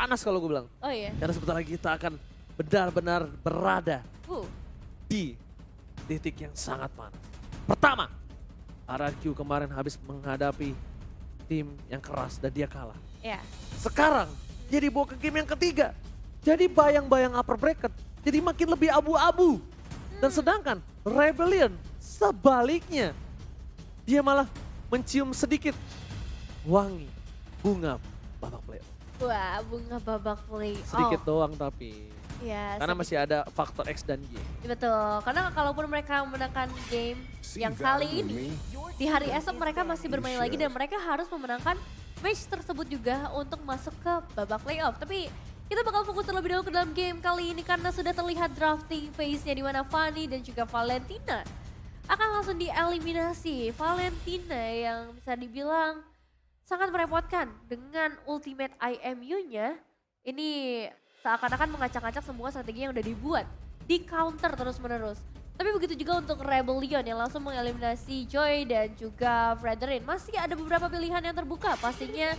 panas kalau gue bilang. Oh iya. Karena sebentar lagi kita akan benar-benar berada Uh, di titik yang sangat panas. Pertama, RRQ kemarin habis menghadapi tim yang keras dan dia kalah. ya. Sekarang dia dibawa ke game yang ketiga. Jadi bayang-bayang upper bracket jadi makin lebih abu-abu. Dan sedangkan Rebellion sebaliknya. Dia malah mencium sedikit wangi bunga babak playoff. Wah, bunga babak play. Sedikit doang tapi. Ya, Karena masih ada faktor X dan Y. betul. Karena kalaupun mereka memenangkan game yang kali ini, di hari esok mereka masih bermain lagi dan mereka harus memenangkan match tersebut juga untuk masuk ke babak playoff. Tapi kita bakal fokus terlebih dahulu ke dalam game kali ini karena sudah terlihat drafting phase-nya di mana Fanny dan juga Valentina akan langsung dieliminasi. Valentina yang bisa dibilang sangat merepotkan dengan ultimate IMU-nya. Ini seakan-akan mengacak-acak semua strategi yang udah dibuat. Di counter terus-menerus. Tapi begitu juga untuk Rebellion yang langsung mengeliminasi Joy dan juga Fredrin. Masih ada beberapa pilihan yang terbuka pastinya.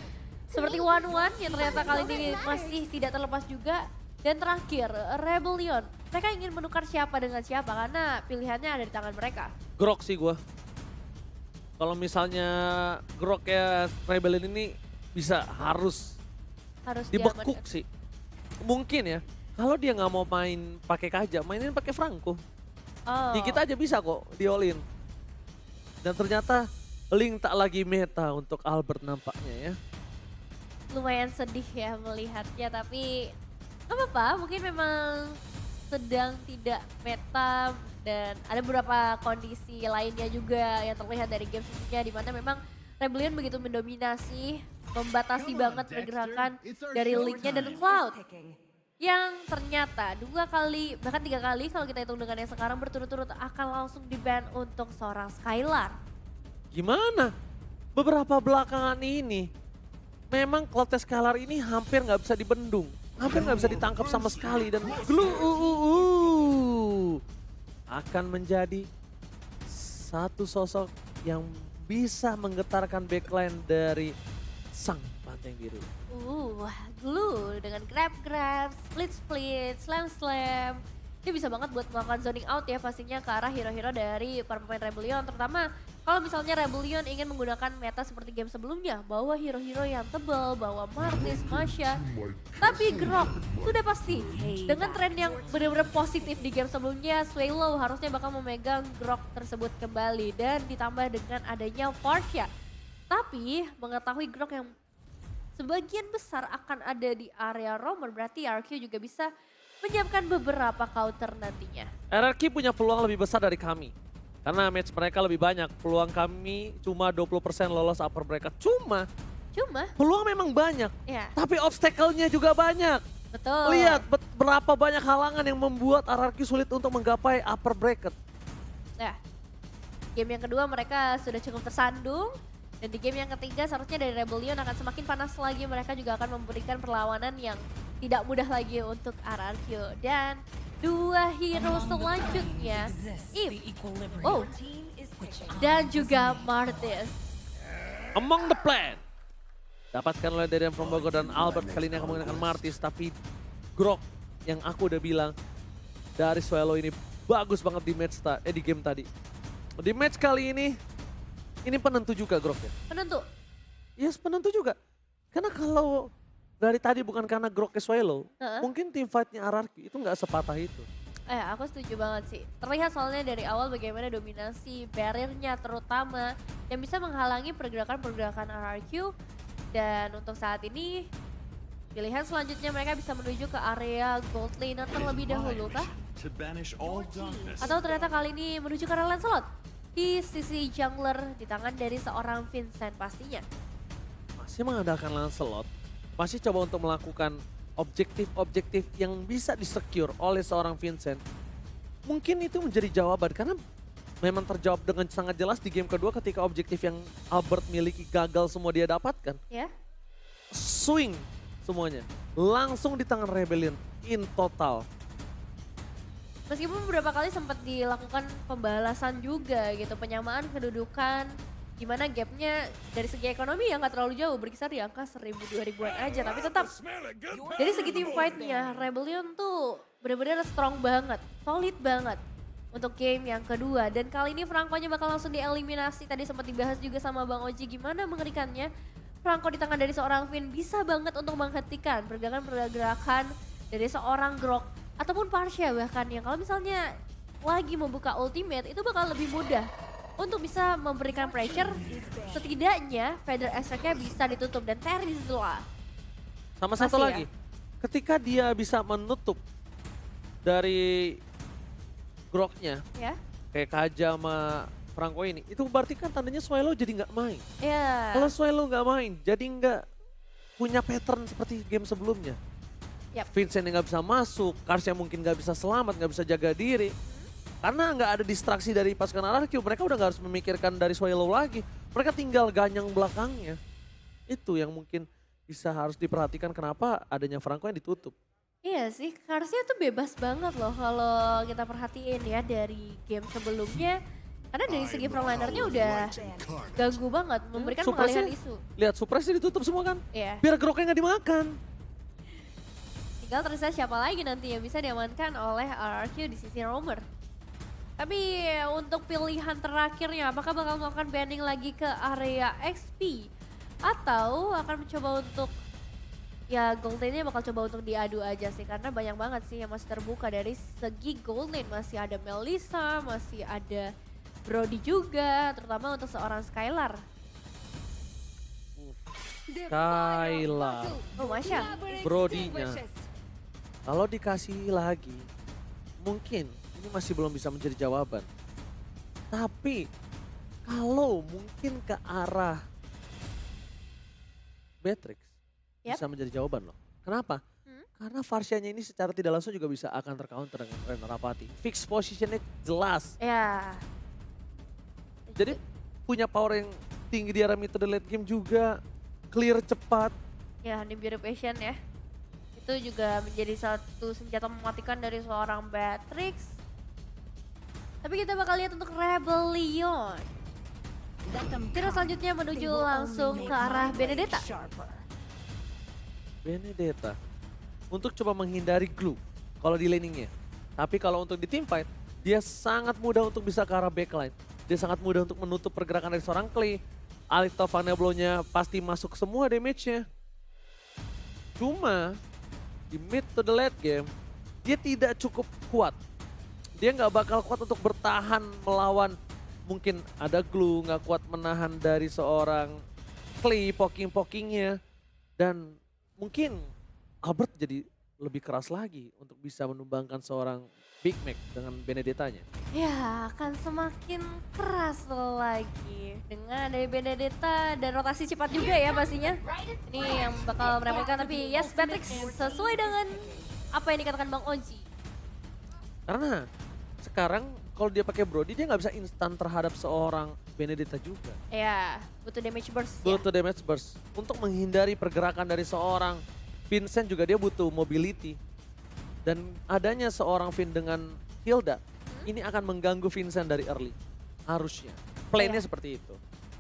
Seperti One yang ternyata kali ini masih tidak terlepas juga. Dan terakhir Rebellion. Mereka ingin menukar siapa dengan siapa karena pilihannya ada di tangan mereka. Grok sih gue. Kalau misalnya Grok ya Rebellion ini bisa harus Harus dibekuk diamankan. sih. Mungkin ya. Kalau dia nggak mau main pakai Kaja, mainin pakai Franco. Oh. Dikit aja bisa kok di all in. Dan ternyata Link tak lagi meta untuk Albert nampaknya ya. Lumayan sedih ya melihatnya tapi nggak apa-apa mungkin memang sedang tidak meta dan ada beberapa kondisi lainnya juga yang terlihat dari game sebelumnya di mana memang Rebellion begitu mendominasi, membatasi banget pergerakan dari Linknya dan Cloud. Yang ternyata 2 kali, bahkan 3 kali kalau kita hitung dengan yang sekarang berturut-turut akan langsung di-ban untuk seorang Skylar. Gimana? Beberapa belakangan ini memang Cloud Scalar ini hampir nggak bisa dibendung. Hampir nggak bisa ditangkap sama sekali dan akan menjadi satu sosok yang bisa menggetarkan backline dari sang banteng biru. Glue dengan grab, split, slam. Dia bisa banget buat melakukan zoning out ya pastinya ke arah hero-hero dari para pemain Rebellion. Terutama kalau misalnya Rebellion ingin menggunakan meta seperti game sebelumnya. Bawa hero-hero yang tebal, bawa Martis, Masha. Tapi Grok sudah pasti dengan tren yang benar-benar positif di game sebelumnya. Swallow harusnya bakal memegang Grok tersebut kembali. Dan ditambah dengan adanya Farsia. Tapi mengetahui Grok yang sebagian besar akan ada di area Romer. Berarti RQ juga bisa menyiapkan beberapa counter nantinya. RRQ punya peluang lebih besar dari kami. Karena match mereka lebih banyak. Peluang kami cuma 20% lolos upper bracket. Cuma peluang memang banyak. Ya, Tapi obstacle-nya juga banyak. betul. Lihat berapa banyak halangan yang membuat RRQ sulit untuk menggapai upper bracket. Nah, game yang kedua mereka sudah cukup tersandung. Dan di game yang ketiga seharusnya dari Rebellion akan semakin panas lagi. Mereka juga akan memberikan perlawanan yang tidak mudah lagi untuk RRQ. Dan 2 hero selanjutnya, dan juga Martis. Among the plan. Dapatkan oleh Darian from Bogor dan Albert kali ini akan menggunakan Martis. Tapi Grok yang aku udah bilang dari Swallow ini bagus banget di game tadi. Di match kali ini penentu juga Grok ya. Penentu. Yes, penentu juga. Karena kalau dari tadi bukan karena Grok ke Swallow, mungkin team fight-nya RRQ itu nggak sepatah itu. Aku setuju banget sih. Terlihat soalnya dari awal bagaimana dominasi barrier-nya terutama yang bisa menghalangi pergerakan-pergerakan RRQ. Dan untuk saat ini pilihan selanjutnya mereka bisa menuju ke area gold laner terlebih dahulu kah? Atau ternyata kali ini menuju ke arah Lancelot di sisi jungler di tangan dari seorang Vincent pastinya. Masih mengandalkan Lancelot, masih coba untuk melakukan objektif-objektif yang bisa disecure oleh seorang Vincent. Mungkin itu menjadi jawaban karena memang terjawab dengan sangat jelas di game kedua ketika objektif yang Albert miliki gagal semua dia dapatkan. Ya. Swing semuanya. Langsung di tangan Rebellion in total. Meskipun beberapa kali sempat dilakukan pembalasan juga gitu, penyamaan kedudukan Dimana gapnya dari segi ekonomi ya nggak terlalu jauh, berkisar di angka 1000-2000-an aja. Tapi tetap dari segi team fight-nya, Rebellion tuh bener-bener strong banget, solid banget untuk game yang kedua. Dan kali ini Franco-nya bakal langsung dieliminasi. Tadi sempat dibahas juga sama Bang Oji gimana mengerikannya Franco di tangan dari seorang Finn bisa banget untuk menghentikan pergerakan-pergerakan dari seorang Grok ataupun Parsha bahkan yang kalau misalnya lagi membuka ultimate itu bakal lebih mudah untuk bisa memberikan pressure. Setidaknya Feather Attack-nya bisa ditutup dan Terizla. Sama satu lagi, ketika dia bisa menutup dari Groknya, ya, kayak Kaja sama Franco ini, itu berarti kan tandanya Swallow jadi nggak main. ya. Kalau Swallow nggak main, jadi nggak punya pattern seperti game sebelumnya. Yap. Vincent yang nggak bisa masuk, Karsya mungkin nggak bisa selamat, nggak bisa jaga diri. Karena nggak ada distraksi dari pasukan RRQ, mereka udah nggak harus memikirkan dari Swallow lagi. Mereka tinggal ganyang belakangnya. Itu yang mungkin bisa harus diperhatikan kenapa adanya Franco yang ditutup. Iya sih, Karsya tuh bebas banget loh kalau kita perhatiin ya dari game sebelumnya. Karena dari segi frontlinernya udah ganggu banget, memberikan pengalihan isu. Lihat, suppressnya ditutup semua kan? Iya. Biar Groknya nggak dimakan. Tinggal tersisa siapa lagi nanti yang bisa diamankan oleh RRQ di sisi roamer. Tapi untuk pilihan terakhirnya, apakah bakal melakukan banning lagi ke area XP? Atau akan mencoba untuk, ya gold lane-nya bakal coba untuk diadu aja sih. Karena banyak banget sih yang masih terbuka dari segi gold lane. Masih ada Melissa, masih ada Brody juga, terutama untuk seorang Skylar. Skylar, Oh Masya, Brody-nya. Kalau dikasih lagi, mungkin ini masih belum bisa menjadi jawaban. Tapi kalau mungkin ke arah Beatrix bisa menjadi jawaban loh. Kenapa? Karena Farsianya ini secara tidak langsung juga bisa akan tercounter dengan Ren Rapati. Fix positionnya jelas. ya. Jadi punya power yang tinggi di area mid to the late game juga. Clear cepat. Ya, Nibiru Passion ya. Itu juga menjadi satu senjata mematikan dari seorang Beatrix. Tapi kita bakal lihat untuk Rebellion. Hero selanjutnya menuju langsung ke arah Benedetta. Benedetta. Untuk coba menghindari glue kalau di laningnya. Tapi kalau untuk di team fight, dia sangat mudah untuk bisa ke arah backline. Dia sangat mudah untuk menutup pergerakan dari seorang Clay. Alito Vanablo-nya pasti masuk semua damage-nya. Cuma di mid to the late game, dia tidak cukup kuat. Dia nggak bakal kuat untuk bertahan melawan, mungkin ada glue, nggak kuat menahan dari seorang Clay poking-pokingnya. Dan mungkin Albert jadi lebih keras lagi untuk bisa menumbangkan seorang Big Mac dengan Benedettanya. Ya, akan semakin keras lagi dengan dari Benedetta dan rotasi cepat juga ya pastinya. Ini yang bakal meremehkan, tapi yes, Beatrix sesuai dengan apa yang dikatakan Bang Oji. Karena sekarang kalau dia pakai Brody, dia nggak bisa instan terhadap seorang Benedetta juga. Ya, butuh damage burst ya. Butuh damage burst. Untuk menghindari pergerakan dari seorang Vincent juga dia butuh mobility. Dan adanya seorang Vin dengan Hilda, ini akan mengganggu Vincent dari early. Harusnya. Plan-nya seperti itu.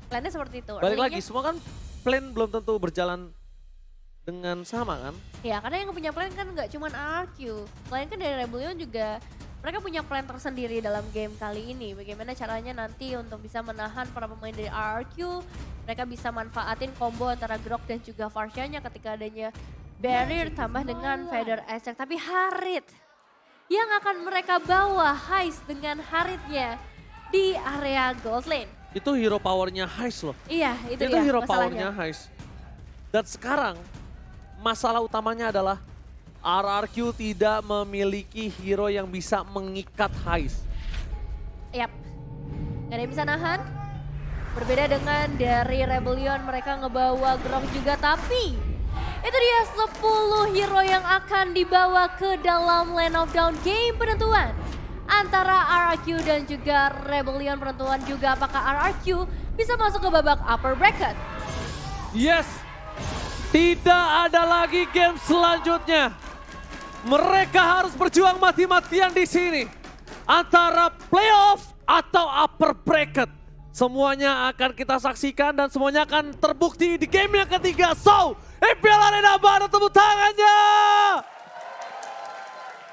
Plan-nya seperti itu. Balik lagi, semua kan plan belum tentu berjalan dengan sama kan? Ya, karena yang punya plan kan nggak cuma RRQ. Selain kan dari Rebellion juga mereka punya plan tersendiri dalam game kali ini. Bagaimana caranya nanti untuk bisa menahan para pemain dari RRQ. Mereka bisa manfaatin combo antara Grok dan juga Farsianya ketika adanya barrier tambah dengan Feather Attack. Tapi Harit yang akan mereka bawa Heist dengan Haritnya di area gold lane. Itu hero powernya Heist loh. Iya, itu Itu dia hero masalahnya. powernya Heist. Dan sekarang masalah utamanya adalah RRQ tidak memiliki hero yang bisa mengikat Heist. Yap, gak ada yang bisa nahan. Berbeda dengan dari Rebellion, mereka ngebawa Grok juga, tapi itu dia 10 hero yang akan dibawa ke dalam Lane of Dawn game penentuan. Antara RRQ dan juga Rebellion, penentuan juga apakah RRQ bisa masuk ke babak upper bracket. Yes, tidak ada lagi game selanjutnya. Mereka harus berjuang mati-matian di sini. Antara playoff atau upper bracket. Semuanya akan kita saksikan dan semuanya akan terbukti di game yang ketiga. So, IPL Arena mana tepuk tangannya?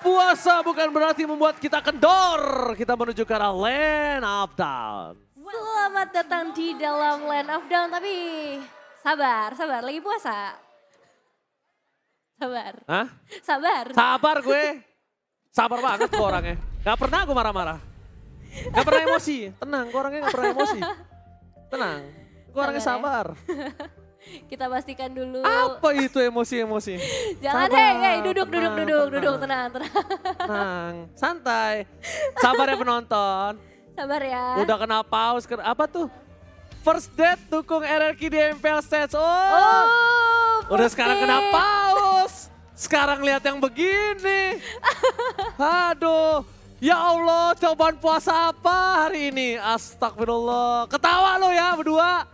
Puasa bukan berarti membuat kita kendor. Kita menuju ke arah Land of Dawn. Selamat datang di dalam Land of Dawn, tapi sabar, lagi puasa. Sabar. Hah? Sabar. Sabar gue. Sabar banget gue orangnya. Gak pernah gue marah-marah. Gak pernah emosi. Tenang, gue orangnya gak pernah emosi. Tenang, gue orangnya sabar. Kita pastikan dulu. Apa itu emosi-emosi? Jangan, Sabar, hei, duduk, tenang. Tenang, santai. Sabar ya penonton. Sabar ya. Udah kena pause, apa tuh? First date dukung RRQ di MPL Stage. Udah sekarang kena pause. Sekarang lihat yang begini. Aduh. Ya Allah, cobaan puasa apa hari ini? Astagfirullah. Ketawa lo ya berdua.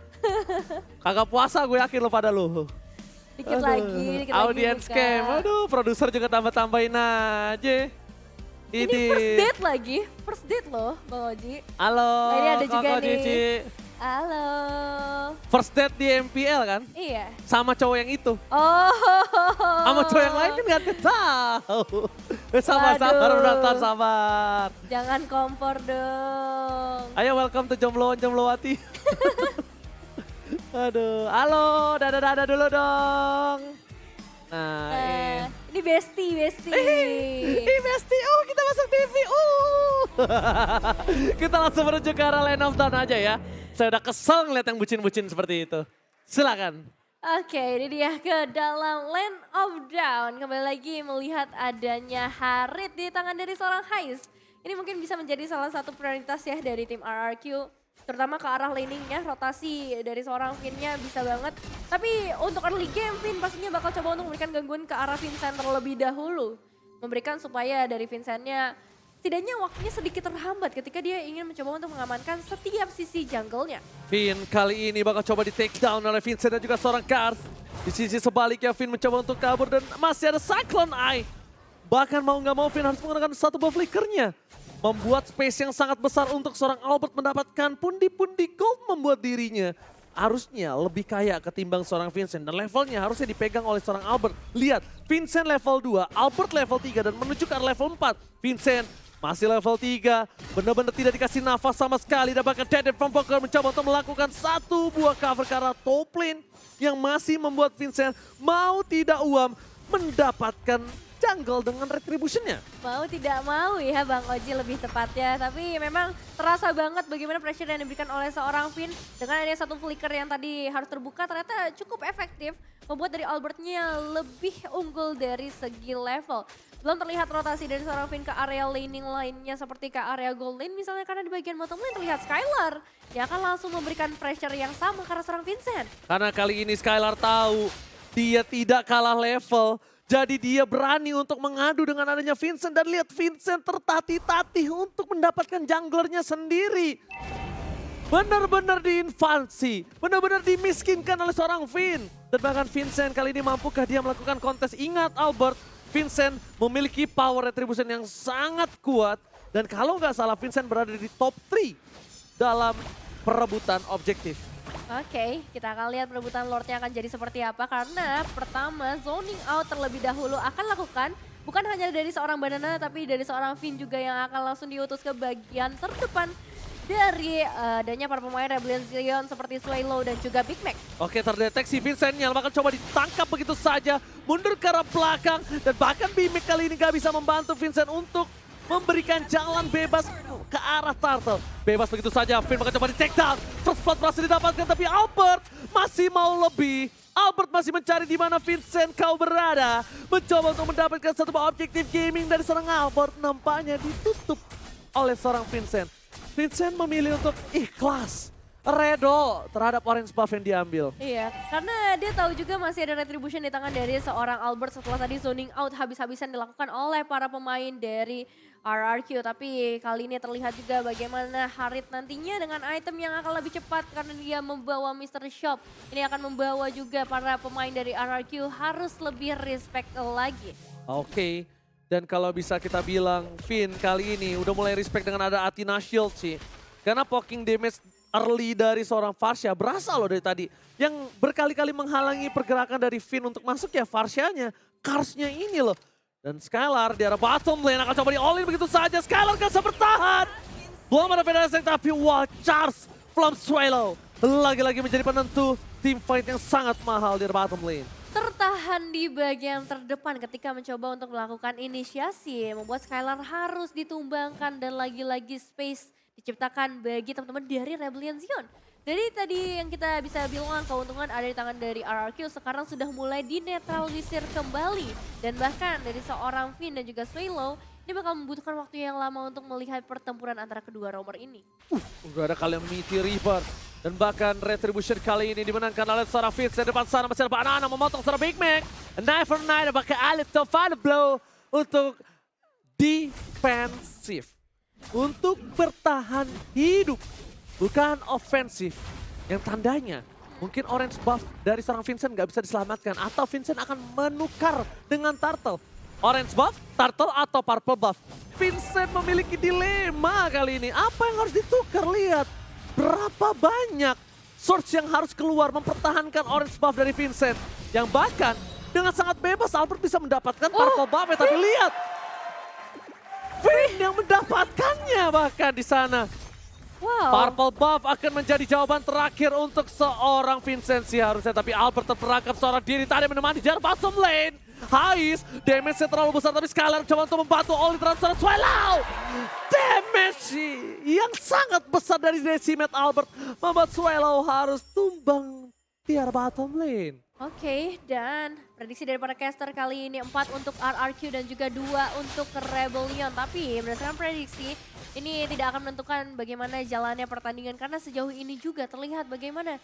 Kagak puasa gue yakin lo pada lo. Dikit lagi. Audience cam. Aduh, produser juga tambah-tambahin aja. Ini first date lagi. First date loh, Bang Oji. Halo, Nah, ini ada juga Koko nih. Cici. Halo. First date di MPL kan? Iya. Sama cowok yang itu. Oh. Sama cowok yang lain kan gak tahu. Sabar, penonton, sabar. Jangan kompor dong. Ayo welcome to Jomblowati. Aduh, halo, dadah dulu dong. Nah, ini bestie. ini bestie, kita masuk TV, Kita langsung menuju ke arah Land of Dawn aja ya. Saya udah kesel ngeliat yang bucin-bucin seperti itu. Silakan. Oke, ini dia ke dalam Land of Dawn. Kembali lagi melihat adanya Harit di tangan dari seorang Hais. Ini mungkin bisa menjadi salah satu prioritas ya dari tim RRQ. Terutama ke arah laningnya, rotasi dari seorang Finn-nya bisa banget. Tapi untuk early game, Finn pastinya bakal coba untuk memberikan gangguan ke arah Vincent terlebih dahulu. Memberikan supaya dari Vincent-nya setidaknya waktunya sedikit terhambat ketika dia ingin mencoba untuk mengamankan setiap sisi jungle-nya. Finn kali ini bakal coba di take down oleh Vincent dan juga seorang Karth. Di sisi sebaliknya Finn mencoba untuk kabur dan masih ada Cyclone Eye. Bahkan mau nggak mau Finn harus menggunakan satu buff flickernya. Membuat space yang sangat besar untuk seorang Albert mendapatkan pundi-pundi gold membuat dirinya harusnya lebih kaya ketimbang seorang Vincent. Dan levelnya harusnya dipegang oleh seorang Albert. Lihat, Vincent level 2, Albert level 3 dan menuju ke level 4. Vincent masih level 3, benar-benar tidak dikasih nafas sama sekali. Dan bahkan Dead from Poker mencoba untuk melakukan satu buah cover ke arah top lane yang masih membuat Vincent mau tidak mendapatkan jungle dengan retribution-nya. Mau tidak mau ya Bang Oji lebih tepatnya. Tapi memang terasa banget bagaimana pressure yang diberikan oleh seorang Finn. Dengan adanya satu flicker yang tadi harus terbuka ternyata cukup efektif. Membuat dari Albertnya lebih unggul dari segi level. Belum terlihat rotasi dari seorang Finn ke area laning lainnya seperti ke area gold lane. Misalnya karena di bagian bottom lane terlihat Skylar. Yang akan langsung memberikan pressure yang sama karena seorang Vincent. Karena kali ini Skylar tahu dia tidak kalah level. Jadi dia berani untuk mengadu dengan adanya Vincent dan lihat Vincent tertatih-tatih untuk mendapatkan junglernya sendiri. Benar-benar diinvasi, benar-benar dimiskinkan oleh seorang Finn. Dan bahkan Vincent kali ini mampukah dia melakukan kontes? Ingat Albert, Vincent memiliki power retribution yang sangat kuat. Dan kalau nggak salah Vincent berada di top 3 dalam perebutan objektif. Oke, kita akan lihat perebutan Lordnya akan jadi seperti apa. Karena pertama zoning out terlebih dahulu akan lakukan. Bukan hanya dari seorang Banana tapi dari seorang Finn juga yang akan langsung diutus ke bagian terdepan. Dari adanya para pemain Rebellion Zillion seperti Swaylow dan juga Big Mac. Oke, terdeteksi Vincent-nya bahkan coba ditangkap begitu saja. Mundur ke arah belakang dan bahkan Big Mac kali ini gak bisa membantu Vincent untuk memberikan jalan bebas ke arah Turtle. Bebas begitu saja, Finn bakal coba di take down. First blood berhasil didapatkan tapi Albert masih mau lebih. Albert masih mencari di mana Vincent kau berada. Mencoba untuk mendapatkan satu objektif gaming dari seorang Albert. Nampaknya ditutup oleh seorang Vincent. Vincent memilih untuk ikhlas. Redo terhadap orange buff yang diambil. Iya, karena dia tahu juga masih ada retribution di tangan dari seorang Albert setelah tadi zoning out habis-habisan dilakukan oleh para pemain dari RRQ. Tapi kali ini terlihat juga bagaimana Harit nantinya dengan item yang akan lebih cepat karena dia membawa Mystery Shop. Ini akan membawa juga para pemain dari RRQ harus lebih respect lagi. Oke, dan kalau bisa kita bilang Finn kali ini udah mulai respect dengan ada Athena Shield sih. Karena poking damage early dari seorang Varsha berasa loh dari tadi. Yang berkali-kali menghalangi pergerakan dari Finn untuk masuk ya Varshanya, Karsnya ini loh. Dan Skylar di arah bottom lane akan coba di all-in begitu saja. Skylar gak bisa bertahan. Belum ada penalti tapi Charles from Swallow lagi-lagi menjadi penentu team fight yang sangat mahal di arah bottom lane. Tertahan di bagian terdepan ketika mencoba untuk melakukan inisiasi. Membuat Skylar harus ditumbangkan dan lagi-lagi space diciptakan bagi teman-teman dari Rebellion Zion. Jadi tadi yang kita bisa bilang keuntungan ada di tangan dari RRQ sekarang sudah mulai dinetralisir kembali. Dan bahkan dari seorang Finn dan juga Swallow ini bakal membutuhkan waktu yang lama untuk melihat pertempuran antara kedua romer ini. Udah ada Calamity Reaper. Dan bahkan Retribution kali ini dimenangkan oleh seorang Fitz. Di depan sana masih ada Banana memotong seorang Big Mac. Knife for Knight pakai Alif to final blow untuk defensif. Untuk bertahan hidup. Bukan ofensif. Yang tandanya mungkin orange buff dari seorang Vincent gak bisa diselamatkan. Atau Vincent akan menukar dengan Turtle. Orange buff, Turtle atau purple buff. Vincent memiliki dilema kali ini. Apa yang harus ditukar? Lihat. Berapa banyak source yang harus keluar mempertahankan orange buff dari Vincent. Yang bahkan dengan sangat bebas Albert bisa mendapatkan purple buff. Tapi lihat. Finn yang mendapatkannya bahkan di sana. Wow. Purple buff akan menjadi jawaban terakhir untuk seorang Vincent sih harusnya. Tapi Albert terperangkap seorang diri tadi menemani jarak bottom lane. Hais, damage-nya terlalu besar tapi Skylar coba untuk membantu Oli transfer Swallow. Damage yang sangat besar dari Decimet Albert membuat Swallow harus tumbang di arah bottom lane. Oke, dan prediksi daripada caster kali ini 4 untuk RRQ dan juga 2 untuk Rebellion. Tapi berdasarkan prediksi, ini tidak akan menentukan bagaimana jalannya pertandingan. Karena sejauh ini juga terlihat bagaimana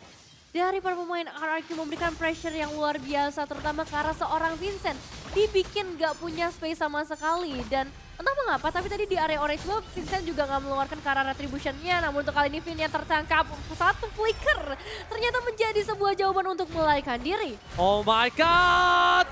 dari para pemain RRQ memberikan pressure yang luar biasa. Terutama karena seorang Vincent dibikin gak punya space sama sekali. Dan entah mengapa, tapi tadi di area orange buff Vincent juga gak mengeluarkan ke arah retribution-nya. Namun untuk kali ini Vin yang tertangkap satu flicker ternyata menjadi sebuah jawaban untuk melarikan diri. Oh my god!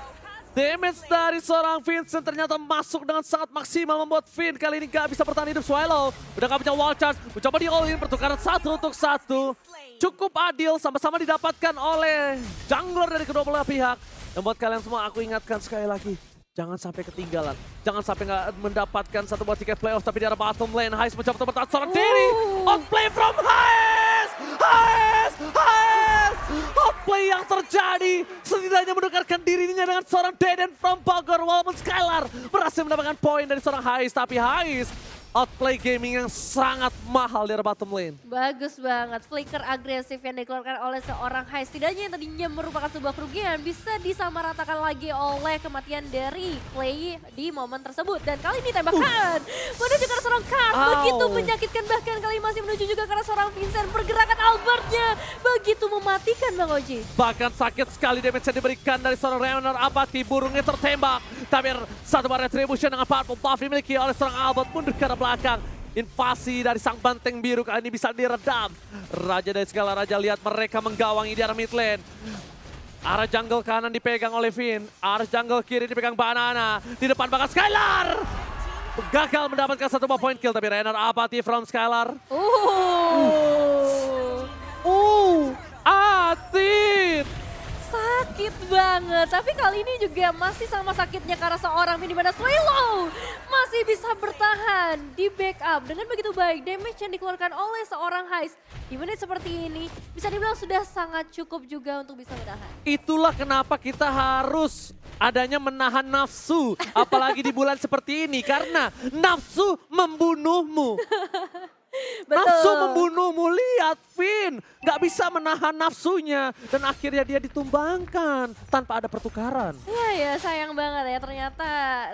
Damage dari seorang Vincent ternyata masuk dengan sangat maksimal membuat Finn kali ini gak bisa bertahan hidup. Swallow udah gak punya wall charge, mencoba di all-in pertukaran 1 untuk 1. Cukup adil, sama-sama didapatkan oleh jungler dari kedua belah pihak. Dan buat kalian semua aku ingatkan sekali lagi, jangan sampai ketinggalan. Jangan sampai nggak mendapatkan satu buah tiket playoff. Tapi di arah bottom lane, Hais mencoba untuk bertahan seorang diri. Outplay from Hais! Hais! Hais! Outplay yang terjadi. Setidaknya menukarkan dirinya dengan seorang Deden from Bogor. Walaupun Skylar berhasil mendapatkan poin dari seorang Hais. Tapi Hais outplay gaming yang sangat mahal di arah bottom lane. Bagus banget, flicker agresif yang dikeluarkan oleh seorang Hais. Setidaknya yang tadinya merupakan sebuah kerugian bisa disamaratakan lagi oleh kematian dari Clay di momen tersebut. Dan kali ini tembakan menuju ke seorang Kars, begitu menyakitkan. Bahkan kali ini masih menuju juga ke seorang Vincent. Pergerakan Albertnya begitu mematikan Bang Oji. Bahkan sakit sekali damage yang diberikan dari seorang Reoner Apathy. Burungnya tertembak. Tapi satu bar retribution dengan powerful buff dimiliki oleh seorang Albert mundur ke arah belakang. Invasi dari sang banteng biru kali ini bisa diredam. Raja dari segala raja, lihat mereka menggawangi di arah mid lane. Arah jungle kanan dipegang oleh Finn. Arah jungle kiri dipegang Banana. Di depan bakal Skylar. Gagal mendapatkan satu buah point kill. Tapi Reoner Apathy from Skylar. Atit. Sakit banget, tapi kali ini juga masih sama sakitnya karena seorang Finn di mana Swallow masih bisa bertahan di backup dengan begitu baik. Damage yang dikeluarkan oleh seorang Hais di menit seperti ini bisa dibilang sudah sangat cukup juga untuk bisa bertahan. Itulah kenapa kita harus adanya menahan nafsu, apalagi di bulan seperti ini karena nafsu membunuhmu. Betul. Nafsu membunuhmu, lihat Finn nggak bisa menahan nafsunya dan akhirnya dia ditumbangkan tanpa ada pertukaran. Iya ya, sayang banget ya, ternyata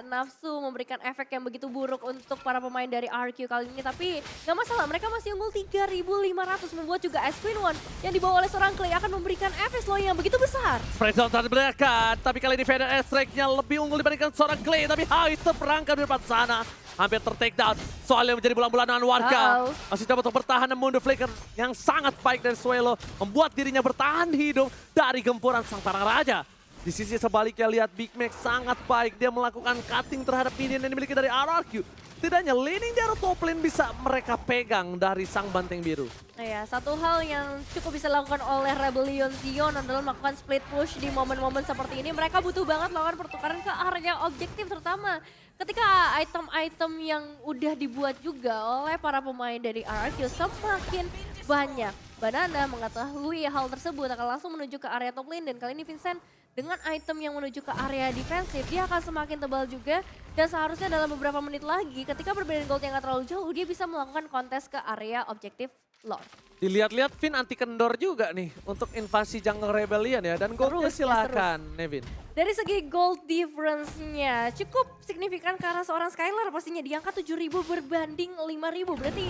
nafsu memberikan efek yang begitu buruk untuk para pemain dari RQ kali ini. Tapi nggak masalah, mereka masih unggul 3.500, membuat juga Ice Queen One yang dibawa oleh seorang Clay akan memberikan efek slow yang begitu besar. Spread zone terberikan, tapi kali ini Vader S-Strike-nya lebih unggul dibandingkan seorang Clay. Tapi Hais terperangkap di depan sana. Hampir ter-take down, soalnya menjadi bulan-bulanan warga. Masih dapat untuk bertahan dan Mundo Flicker yang sangat baik dari Swallow. Membuat dirinya bertahan hidup dari gempuran sang parang raja. Di sisi sebaliknya lihat Big Mac sangat baik. Dia melakukan cutting terhadap minion yang dimiliki dari RRQ. Setidaknya laning dari top lane bisa mereka pegang dari sang banteng biru. Ya, satu hal yang cukup bisa dilakukan oleh Rebellion Zion adalah melakukan split push di momen-momen seperti ini. Mereka butuh banget melakukan pertukaran ke area objektif, terutama ketika item-item yang udah dibuat juga oleh para pemain dari RRQ semakin banyak. Banana mengetahui hal tersebut akan langsung menuju ke area top lane, dan kali ini Vincent dengan item yang menuju ke area defensif, dia akan semakin tebal juga. Dan seharusnya dalam beberapa menit lagi ketika perbedaan gold yang gak terlalu jauh, dia bisa melakukan kontes ke area objektif Lord. Dilihat-lihat Vin anti kendor juga nih untuk invasi jungle Rebellion ya. Dan goldnya silakan Nevin. Dari segi gold difference-nya cukup signifikan ke arah seorang Skylar pastinya. Di angka 7.000 berbanding 5.000. Berarti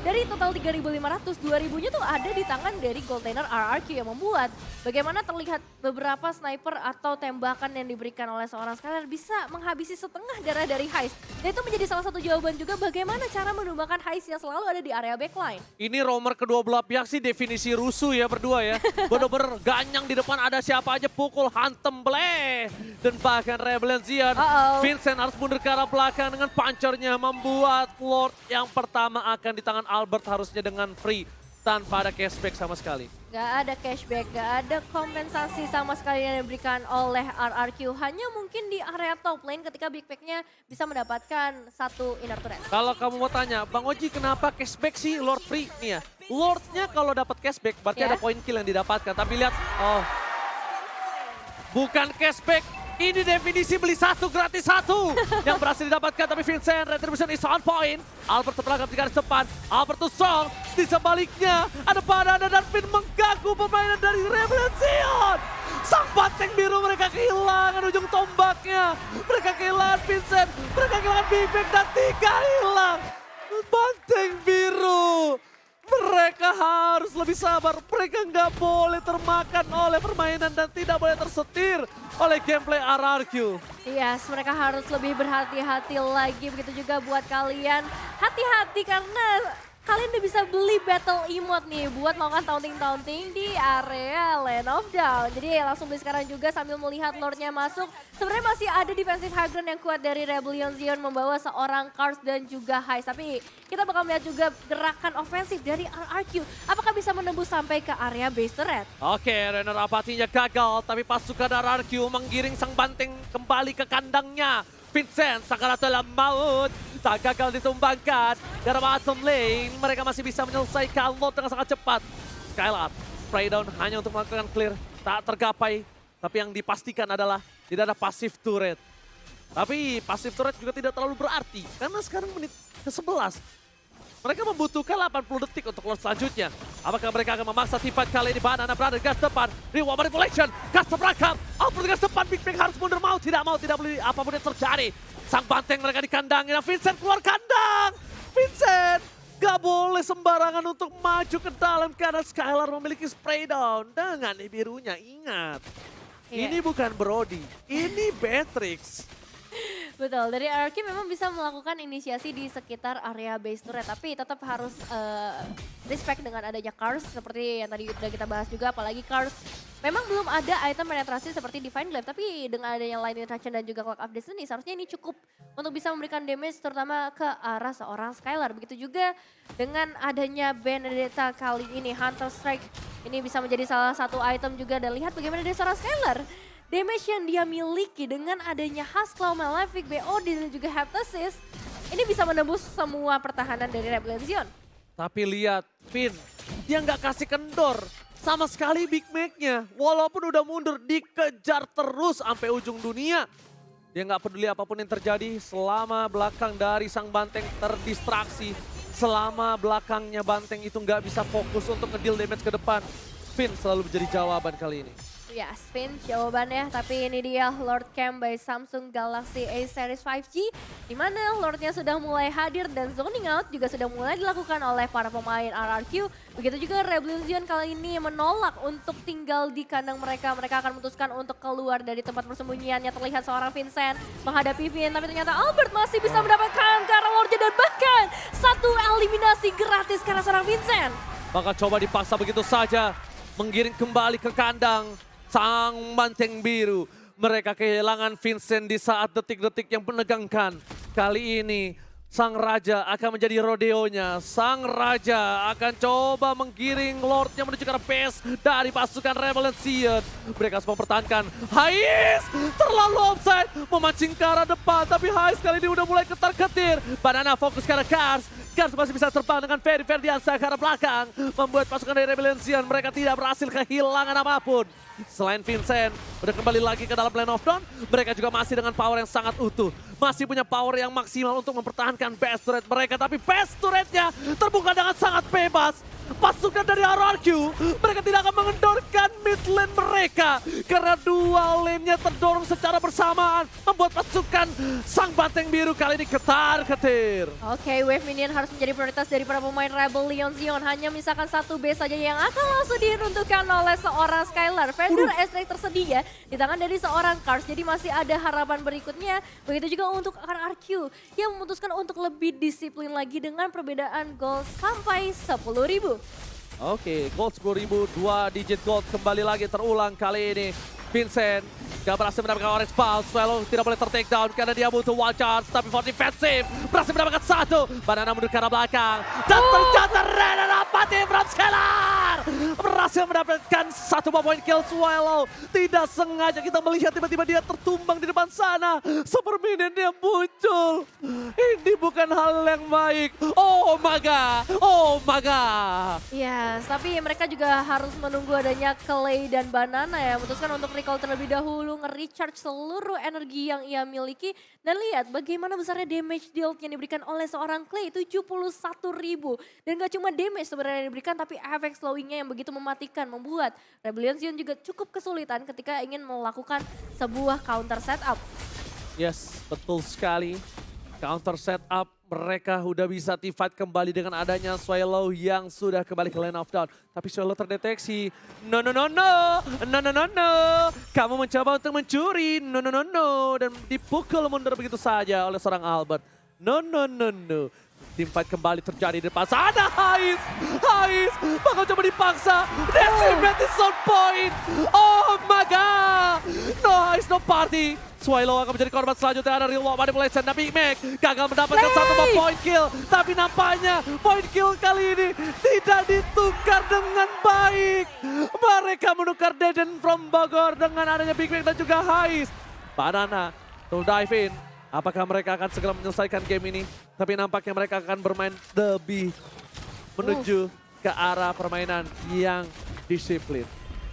dari total 3.500, 2.000-nya tuh ada di tangan dari gold laner RRQ yang membuat bagaimana terlihat beberapa sniper atau tembakan yang diberikan oleh seorang Skylar bisa menghabisi setengah darah dari Heist. Dan itu menjadi salah satu jawaban juga bagaimana cara menumbakan Heist yang selalu ada di area backline. Ini roamer kedua belah pihak sih definisi rusuh ya berdua ya. Bener-bener ganyang di depan, ada siapa aja pukul, hantem, bleh. Dan bahkan Rebellion Zion, Vincent harus mundur ke arah belakang dengan punchernya, membuat Lord yang pertama akan di tangan Albert harusnya dengan free. Tanpa ada cashback sama sekali. Gak ada cashback, gak ada kompensasi sama sekali yang diberikan oleh RRQ. Hanya mungkin di area top lane ketika Big Pack-nya bisa mendapatkan satu inner turret. Kalau kamu mau tanya, Bang Oji kenapa cashback sih Lord free nih ya? Lordnya kalau dapat cashback berarti ada poin kill yang didapatkan. Tapi lihat, oh bukan cashback. Ini definisi beli satu gratis satu yang berhasil didapatkan, tapi Vincent retribution is on point. Albert terperangkap di garis depan, Albert tusong, di sebaliknya ada Banana dan Vin mengganggu permainan dari Rebellion Zion. Sang banteng biru mereka kehilangan ujung tombaknya, mereka kehilangan Vincent, mereka kehilangan Big Mac dan 3 hilang. Banteng biru. Mereka harus lebih sabar, mereka nggak boleh termakan oleh permainan dan tidak boleh tersetir oleh gameplay RRQ. Yes, mereka harus lebih berhati-hati lagi, begitu juga buat kalian. Hati-hati karena kalian udah bisa beli battle emote nih buat melakukan taunting-taunting di area Land of Dawn. Jadi langsung beli sekarang juga sambil melihat Lordnya masuk. Sebenarnya masih ada defensive high ground yang kuat dari Rebellion Zion membawa seorang Kars dan juga Heist. Tapi kita bakal melihat juga gerakan ofensif dari RRQ. Apakah bisa menembus sampai ke area base turret? Oke, Renner apatinya gagal, tapi pasukan RRQ menggiring sang banteng kembali ke kandangnya. Vincent, sakaratul maut, tak gagal ditumbangkan. Dari bottom lane, mereka masih bisa menyelesaikan Lord dengan sangat cepat. Skylar, spray down hanya untuk melakukan clear, tak tergapai. Tapi yang dipastikan adalah tidak ada passive turret. Tapi passive turret juga tidak terlalu berarti, karena sekarang menit ke-11. Mereka membutuhkan 80 detik untuk Lord selanjutnya. Apakah mereka akan memaksa teamfight kali ini? Banana berada di gas depan. Rewa manipulation. Gas terperangkap. Albert di gas depan. Big Mac harus mundur. Mau, tidak boleh apapun yang terjadi. Sang banteng mereka di kandangnya. Vincent keluar kandang. Vincent gak boleh sembarangan untuk maju ke dalam karena Skylar memiliki spray down. Dengan birunya, ingat. Ini bukan Brody. Ini Beatrix. Betul, dari RRQ memang bisa melakukan inisiasi di sekitar area base turret, tapi tetap harus respect dengan adanya Kars seperti yang tadi udah kita bahas juga, apalagi Kars memang belum ada item penetrasi seperti Divine Glaive, tapi dengan adanya Light Interaction dan juga Clock of Destiny seharusnya ini cukup untuk bisa memberikan damage terutama ke arah seorang Skylar. Begitu juga dengan adanya Benedetta kali ini, Hunter Strike ini bisa menjadi salah satu item juga, dan lihat bagaimana dari seorang Skylar. Damage yang dia miliki dengan adanya Husklau, Malefic, BOD dan juga Heptasis, ini bisa menembus semua pertahanan dari Rebellion Zion. Tapi lihat, Vin, dia nggak kasih kendor sama sekali Big Mac-nya. Walaupun udah mundur, dikejar terus sampai ujung dunia. Dia nggak peduli apapun yang terjadi selama belakang dari sang banteng terdistraksi. Selama belakangnya banteng itu nggak bisa fokus untuk ngedeal damage ke depan. Vin selalu menjadi jawaban kali ini. Ya, spin jawabannya, tapi ini dia Lord Camp by Samsung Galaxy A Series 5G, di mana Lordnya sudah mulai hadir dan zoning out juga sudah mulai dilakukan oleh para pemain RRQ. Begitu juga Rebellion Zion kali ini menolak untuk tinggal di kandang mereka. Mereka akan memutuskan untuk keluar dari tempat persembunyiannya. Terlihat seorang Vincent menghadapi Vin, tapi ternyata Albert masih bisa mendapatkan karena Lordnya dan bahkan satu eliminasi gratis karena seorang Vincent. Bakal coba dipaksa begitu saja, menggiring kembali ke kandang. Sang banteng biru Mereka kehilangan Vincent di saat detik-detik yang menegangkan. Kali ini Sang Raja akan menjadi rodeonya. Sang Raja akan coba menggiring Lordnya menuju ke arah base dari pasukan Revolution. Mereka semua mempertahankan. Hais terlalu offside, memancing ke arah depan. Tapi Hais kali ini udah mulai ketar-ketir. Banana fokus ke arah Kars. Kars masih bisa terbang dengan Ferdiansa ke arah belakang. Membuat pasukan dari Revolution mereka tidak berhasil kehilangan apapun. Selain Vincent, udah kembali lagi ke dalam Land of Dawn, mereka juga masih dengan power yang sangat utuh. Masih punya power yang maksimal untuk mempertahankan base turret mereka. Tapi base turretnya terbuka dengan sangat bebas. Pasukan dari RRQ, mereka tidak akan mengendorkan mid lane mereka. Karena dua lane-nya terdorong secara bersamaan. Membuat pasukan Sang Banteng Biru kali ini ketar-ketir. Oke, wave minion harus menjadi prioritas dari para pemain Rebellion Zion. Hanya misalkan satu base saja yang akan langsung diruntuhkan oleh seorang Skylar. Vendor S-Ray tersedia di tangan dari seorang Kars. Jadi masih ada harapan berikutnya. Begitu juga untuk RRQ yang memutuskan untuk lebih disiplin lagi dengan perbedaan gold sampai 10.000. Oke, gold 10.000, 2 digit gold kembali lagi terulang kali ini. Vincent gak berhasil mendapatkan orange pulse. Swallow tidak boleh ter-take down karena dia butuh wild charge. Tapi for defensive berhasil mendapatkan satu. Banana mundur ke arah belakang. Dan ternyata Rena dapati from Skylar. Berhasil mendapatkan satu point kill Swallow. Tidak sengaja kita melihat tiba-tiba dia tertumbang di depan sana. Super minion dia muncul. Ini bukan hal yang baik. Oh my god, oh my god. Yes, tapi mereka juga harus menunggu adanya Clay dan Banana ya. Memutuskan untuk recall terlebih dahulu, nge-recharge seluruh energi yang ia miliki. Dan lihat bagaimana besarnya damage deal yang diberikan oleh seorang Clay, 71.000. Dan gak cuma damage sebenarnya yang diberikan, tapi efek slowingnya yang begitu mematikan. Membuat Rebellion Zion juga cukup kesulitan ketika ingin melakukan sebuah counter setup. Yes, betul sekali. Counter setup mereka udah bisa teamfight kembali dengan adanya Swallow yang sudah kembali ke Land of Dawn. Tapi Swallow terdeteksi. No, no, no, no. No, no, no, no. Kamu mencoba untuk mencuri. No, no, no, no. Dan dipukul mundur begitu saja oleh seorang Albert. No, no, no, no. Teamfight kembali terjadi di depan sana. Hais bakal coba dipaksa. Decimate is on point. Oh my god. No Hais, no party. Swallow akan menjadi korban selanjutnya. Ada real manipulation. Tapi Big Mac gagal mendapatkan satu point kill. Tapi nampaknya point kill kali ini tidak ditukar dengan baik. Mereka menukar Deden from Bogor dengan adanya Big Mac dan juga Hais. Banana to dive in. Apakah mereka akan segera menyelesaikan game ini? Tapi nampaknya mereka akan bermain lebih menuju ke arah permainan yang disiplin.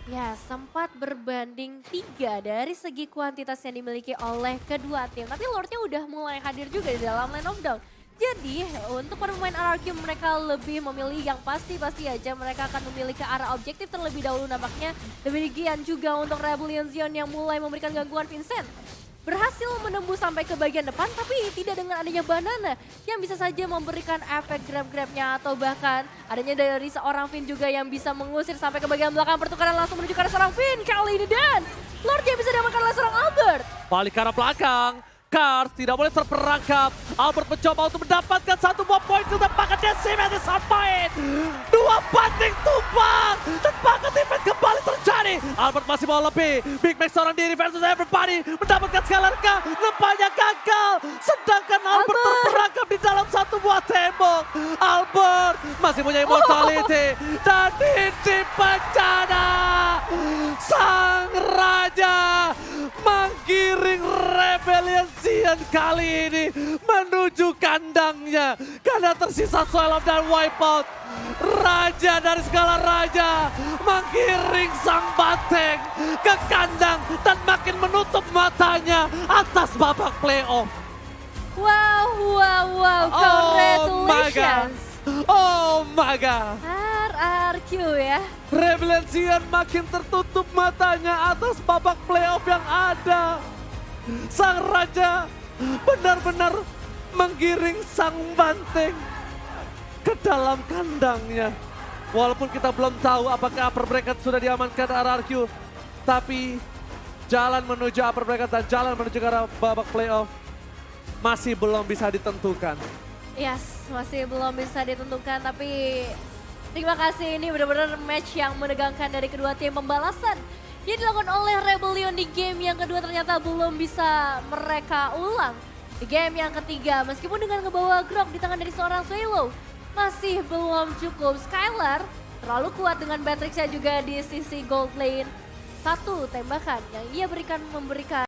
Ya, sempat berbanding 3 dari segi kuantitas yang dimiliki oleh kedua tim. Tapi Lordnya udah mulai hadir juga di dalam Land of Dawn. Jadi untuk para pemain RRQ mereka lebih memilih yang pasti aja mereka akan memilih ke arah objektif terlebih dahulu nampaknya. Demikian juga untuk Rebellion Zion yang mulai memberikan gangguan Vincent. Berhasil menembus sampai ke bagian depan tapi tidak dengan adanya Banana yang bisa saja memberikan efek grab-grabnya atau bahkan adanya dari seorang Finn juga yang bisa mengusir sampai ke bagian belakang. Pertukaran langsung menuju ke arah seorang Finn kali ini dan Lordnya bisa diamankan oleh seorang Albert. Balik ke arah belakang. Kars tidak boleh terperangkap. Albert mencoba untuk mendapatkan satu buah poin ketepatan Decimate sampai. Dua banting tumbang. Dan bahkan event kembali terjadi. Albert masih mau lebih. Big Mac seorang diri versus everybody. Mendapatkan Skylar K. Nampaknya gagal. Sedangkan Albert terperangkap di dalam satu buah tembok. Albert masih punya immortality. Dan ini bencana. Sang Raja menggiring Rebellion Zion kali ini menuju kandangnya karena tersisa Swallow dan Wipeout. Raja dari segala raja menggiring Sang Banteng ke kandang dan makin menutup matanya atas babak playoff. Wow, congratulations. Oh my god. RRQ ya. Rebellion Zion makin tertutup matanya atas babak playoff yang ada. Sang Raja benar-benar menggiring Sang Banteng ke dalam kandangnya. Walaupun kita belum tahu apakah upper bracket sudah diamankan RRQ. Tapi jalan menuju upper bracket dan jalan menuju ke arah babak playoff masih belum bisa ditentukan. Yes, masih belum bisa ditentukan tapi terima kasih ini benar-benar match yang menegangkan dari kedua tim. Pembalasan yang dilakukan oleh Rebellion di game yang kedua ternyata belum bisa mereka ulang. Di game yang ketiga, meskipun dengan ngebawa Grok di tangan dari seorang Swallow, masih belum cukup. Skylar terlalu kuat dengan Batrixnya juga di sisi gold lane. Satu tembakan yang ia memberikan